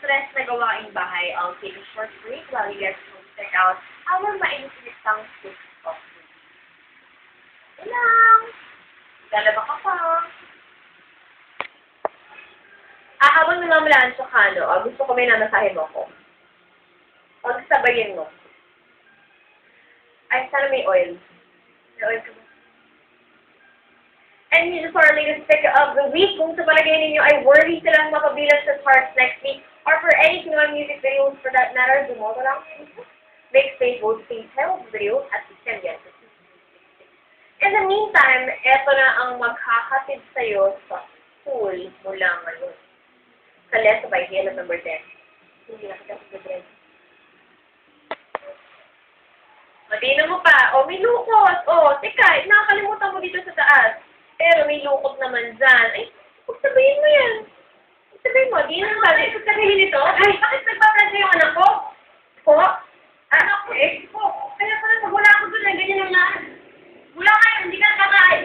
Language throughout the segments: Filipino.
stress na gawaing bahay, I'll take a short break while you guys will check out our mainit-initang soup of the week. Ilang! Lalaba ka pa. Habang namamalaan sa kano, gusto ko may namasahe mo ko. Pagsabayin mo. Ay, sana may oil. May oil ka ba? And yun for our latest pick of the week, kung sa palagay ninyo ay worthy silang mapabilang sa charts next week, or for any Pinoy music videos for that matter, dumoto lang. Make space vote please help video at the send yan. In the meantime, eto na ang magkakatid sa'yo sa school mula ngayon. Sa Lesa by Hielo number 10. Hindi na kita sa Madina mo pa. O, may lukot. O, teka, nakakalimutan mo dito sa taas. Pero may lukot naman dyan. Ay, pagsabihin mo yan. Pagsabihin mo, di na sabi. Pagsabihin nito. Ay, bakit nagpaprasa yung anak ko? Po? Anak ko eh. Po. Kaya pala pag wala ako doon, ganyan lang lahat. Wala kayo, hindi ka nakakain.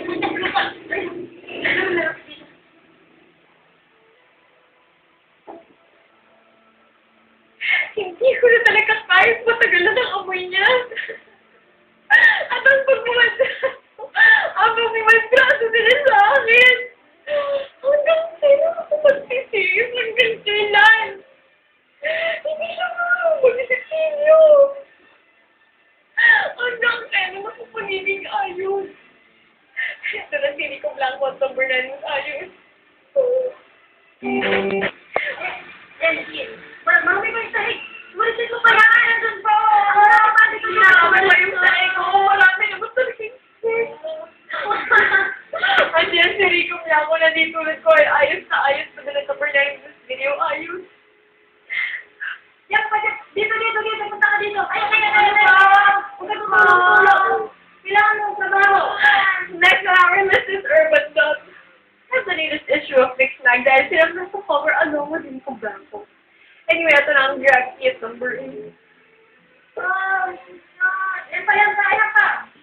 Hindi ko na talaga kahit matagal na ng amoy niya. At ang habang may masgraso sila sa akin. Hanggang kailan ako magsisiyos hanggang kailan? Hindi siya mag-isipinyo. Hanggang kailan ako pagiging ayos. Ito na sili ko blanco at number 9 mas ayos. Mami, may sahig. Marisin mo pala ka na dun po. Mami, ko na yung sahig ko. Marami na gusto rin. Andiyan si Rico Blanco na dito ulit ko ay ayos na ayos na dala sa Bernard this video. Ayos. Yan, dito. Punta ka dito. Ay, huwag ka tumulong. Kailangan mo trabaho. Next on our list is Urban Dog. That's the latest issue of Mix Mag dahil sila nasa cover along with Rico Blanco. Anyway, ito na ang drag case number 8. Yan pa yan, kaya ka.